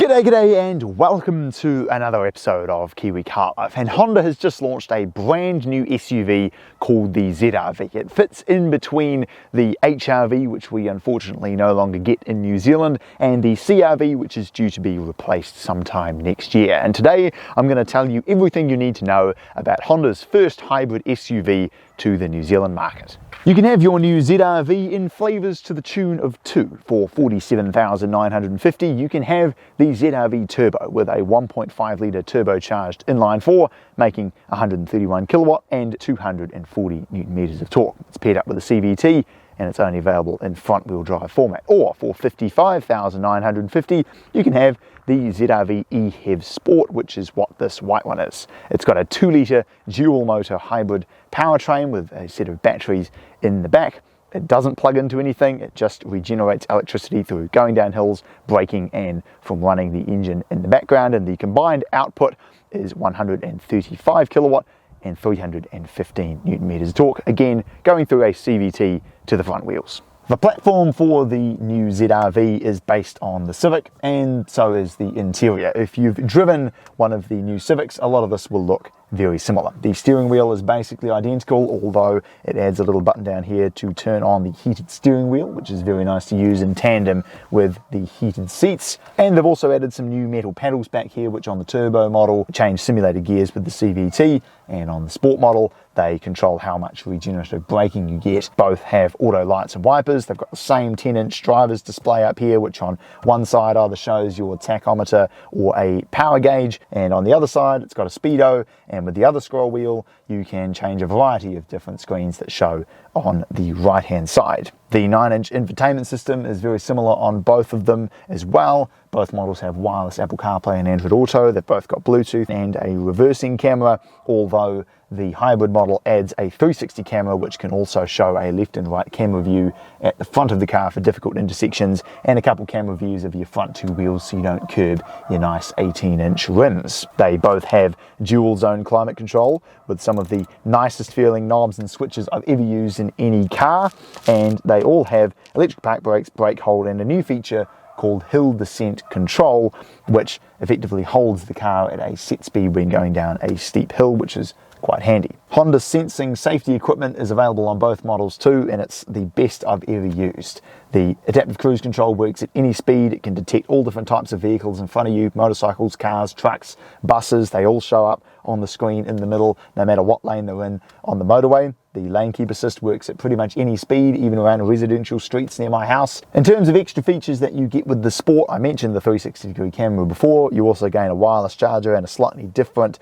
G'day and welcome to another episode of Kiwi Car Life. And Honda has just launched a brand new SUV called the ZR-V. It fits in between the HEV, which we unfortunately no longer get in New Zealand, and the CR-V, which is due to be replaced sometime next year. And today I'm going to tell you everything you need to know about Honda's first hybrid SUV to the New Zealand market. You can have your new ZR-V in flavours to the tune of 2 for $47,950. You can have the ZR-V Turbo with a 1.5 litre turbocharged inline-4, making 131 kilowatt and 240 newton metres of torque. It's paired up with a CVT and it's only available in front-wheel drive format. Or for $55,950, you can have the ZR-V HEV Sport, which is what this white one is. It's got a 2-litre dual-motor hybrid powertrain with a set of batteries in the back. It doesn't plug into anything, it just regenerates electricity through going down hills, braking, and from running the engine in the background. And the combined output is 135 kilowatt and 315 newton meters of torque, again going through a CVT to the front wheels. The platform for the new ZR-V is based on the Civic, and so is the interior. If you've driven one of the new Civics, a lot of this will look very similar. The steering wheel is basically identical, although it adds a little button down here to turn on the heated steering wheel, which is very nice to use in tandem with the heated seats. And they've also added some new metal paddles back here, which on the turbo model change simulated gears with the CVT, and on the sport model they control how much regenerative braking you get. Both have auto lights and wipers. They've got the same 10-inch driver's display up here, which on one side either shows your tachometer or a power gauge, and on the other side it's got a speedo, and with the other scroll wheel you can change a variety of different screens that show on the right hand side. The 9-inch infotainment system is very similar on both of them as well. Both models have wireless Apple CarPlay and Android Auto. They've both got Bluetooth and a reversing camera, although the hybrid model adds a 360 camera, which can also show a left and right camera view at the front of the car for difficult intersections, and a couple camera views of your front two wheels so you don't curb your nice 18-inch rims. They both have dual zone climate control with some of the nicest feeling knobs and switches I've ever used in any car, and they all have electric park brakes, brake hold, and a new feature called hill descent control, which effectively holds the car at a set speed when going down a steep hill, which is quite handy. Honda sensing safety equipment is available on both models too, and it's the best I've ever used. The adaptive cruise control works at any speed. It can detect all different types of vehicles in front of you: motorcycles, cars, trucks, buses. They all show up on the screen in the middle, no matter what lane they're in on the motorway. The lane keep assist works at pretty much any speed, even around residential streets near my house. In terms of extra features that you get with the Sport, I mentioned the 360-degree camera before. You also gain a wireless charger and a slightly different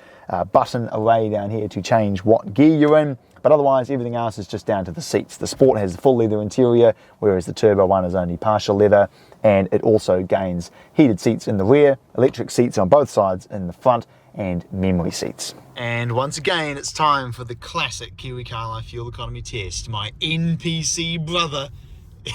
button array down here to change what gear you're in. But otherwise, everything else is just down to the seats. The Sport has the full leather interior, whereas the Turbo one is only partial leather, and it also gains heated seats in the rear, electric seats on both sides in the front, and memory seats. And once again, it's time for the classic Kiwi Car Life fuel economy test. My NPC brother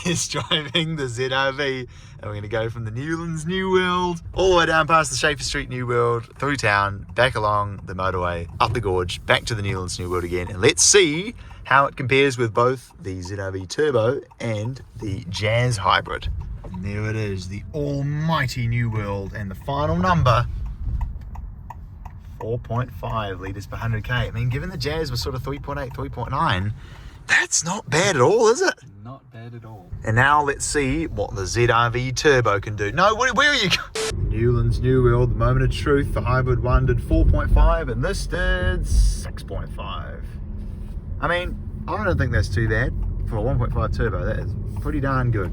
is driving the ZR-V, and we're going to go from the Newlands New World all the way down past the Schaefer Street New World, through town, back along the motorway, up the gorge, back to the Newlands New World again, and let's see how it compares with both the ZR-V Turbo and the Jazz Hybrid. And there it is, the almighty New World, and the final number, 4.5 litres per 100k. I mean, given the Jazz was sort of 3.8, 3.9, that's not bad at all, is it? Not bad at all. And now let's see what the ZR-V Turbo can do. No, where are you going? Newlands New World, the moment of truth. The hybrid one did 4.5 and this did 6.5. I mean, I don't think that's too bad for a 1.5 turbo. That is pretty darn good.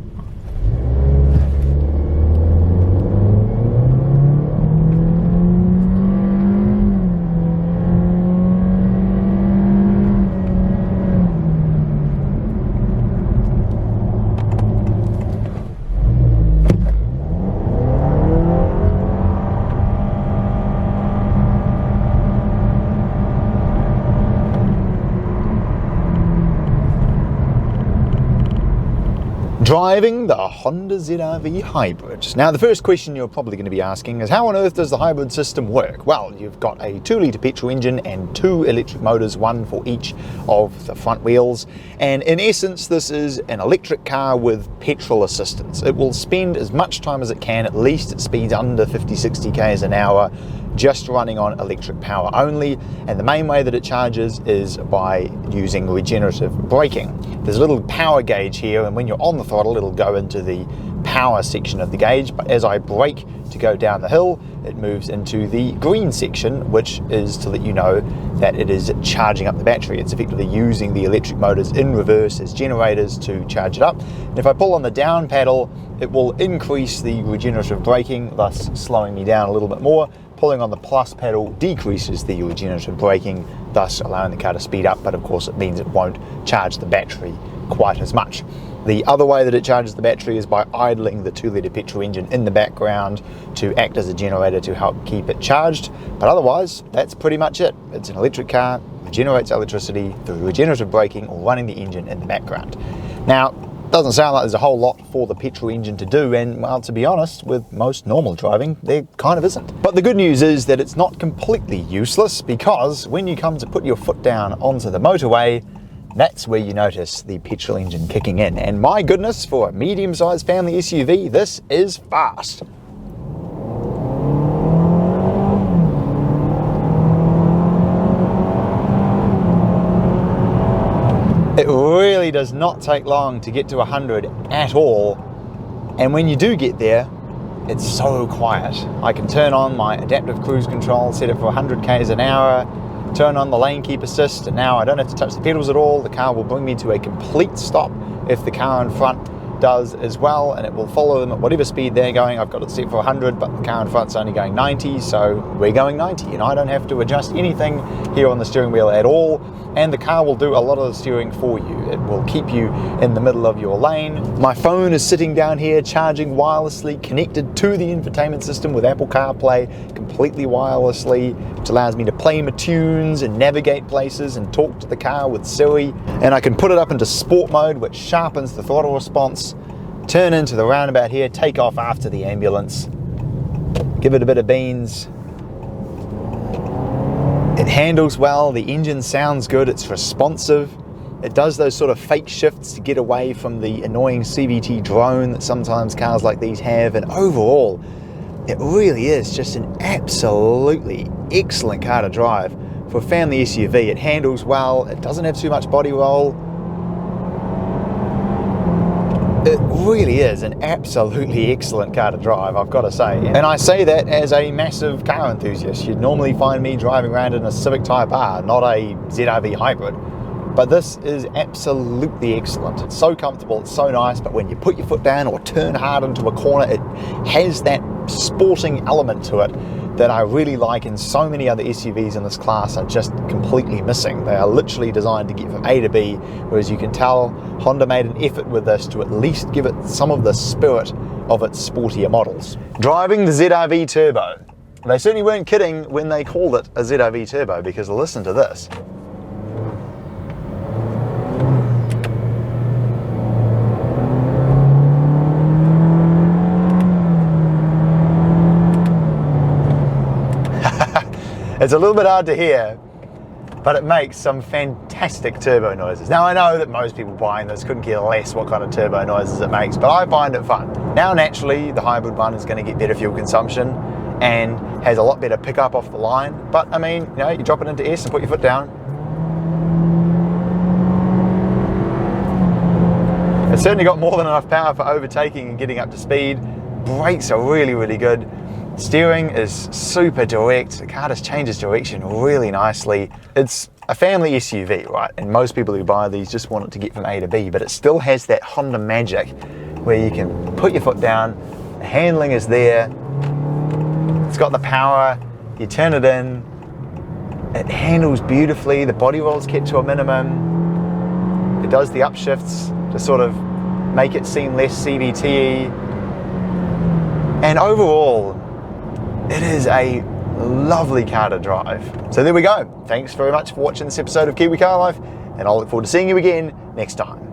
Driving the Honda ZR-V Hybrid. Now the first question you're probably going to be asking is, how on earth does the hybrid system work? Well, you've got a 2-litre petrol engine and 2 electric motors, one for each of the front wheels, and in essence this is an electric car with petrol assistance. It will spend as much time as it can, at least at speeds under 50-60 k's an hour, just running on electric power only, and the main way that it charges is by using regenerative braking. There's a little power gauge here, and when you're on the throttle it'll go into the power section of the gauge, but as I brake to go down the hill it moves into the green section, which is to let you know that it is charging up the battery. It's effectively using the electric motors in reverse as generators to charge it up. And if I pull on the down pedal, it will increase the regenerative braking, thus slowing me down a little bit more. Pulling on the plus pedal decreases the regenerative braking, thus allowing the car to speed up, but of course it means it won't charge the battery quite as much. The other way that it charges the battery is by idling the 2-litre petrol engine in the background to act as a generator to help keep it charged, but otherwise that's pretty much it. It's an electric car, it generates electricity through regenerative braking or running the engine in the background. Now, doesn't sound like there's a whole lot for the petrol engine to do, and well, to be honest, with most normal driving there kind of isn't. But the good news is that it's not completely useless, because when you come to put your foot down onto the motorway, that's where you notice the petrol engine kicking in, and my goodness, for a medium-sized family SUV this is fast. It really does not take long to get to 100 at all, and when you do get there, it's so quiet. I can turn on my adaptive cruise control, set it for 100 k's an hour, turn on the lane keep assist, and now I don't have to touch the pedals at all. The car will bring me to a complete stop if the car in front does as well, and it will follow them at whatever speed they're going. I've got it set for 100, but the car in front's only going 90, so we're going 90, and I don't have to adjust anything here on the steering wheel at all, and the car will do a lot of the steering for you. It will keep you in the middle of your lane. My phone is sitting down here charging wirelessly, connected to the infotainment system with Apple CarPlay, completely wirelessly, which allows me to play my tunes and navigate places and talk to the car with Siri. And I can put it up into sport mode, which sharpens the throttle response, turn into the roundabout here, take off after the ambulance, give it a bit of beans. It handles well, the engine sounds good, it's responsive. It does those sort of fake shifts to get away from the annoying CVT drone that sometimes cars like these have, and overall, it really is just an absolutely excellent car to drive. For a family SUV, it handles well, it doesn't have too much body roll. It really is an absolutely excellent car to drive, I've got to say. And I say that as a massive car enthusiast. You'd normally find me driving around in a Civic Type R, not a ZR-V hybrid. But this is absolutely excellent. It's so comfortable, it's so nice, but when you put your foot down or turn hard into a corner, it has that sporting element to it that I really like, and so many other SUVs in this class are just completely missing. They are literally designed to get from A to B, whereas you can tell Honda made an effort with this to at least give it some of the spirit of its sportier models. Driving the ZR-V Turbo. They certainly weren't kidding when they called it a ZR-V Turbo, because listen to this. It's a little bit hard to hear, but it makes some fantastic turbo noises. Now I know that most people buying this couldn't care less what kind of turbo noises it makes, but I find it fun. Now naturally the hybrid one is going to get better fuel consumption and has a lot better pickup off the line, but I mean, you know, you drop it into S and put your foot down. It's certainly got more than enough power for overtaking and getting up to speed. Brakes are really, really good. Steering is super direct. The car just changes direction really nicely. It's a family SUV, right? And most people who buy these just want it to get from A to B, but it still has that Honda magic where you can put your foot down, the handling is there, it's got the power, you turn it in, it handles beautifully, the body roll's kept to a minimum, it does the upshifts to sort of make it seem less CVT-y, and overall, it is a lovely car to drive. So there we go. Thanks very much for watching this episode of Kiwi Car Life, and I'll look forward to seeing you again next time.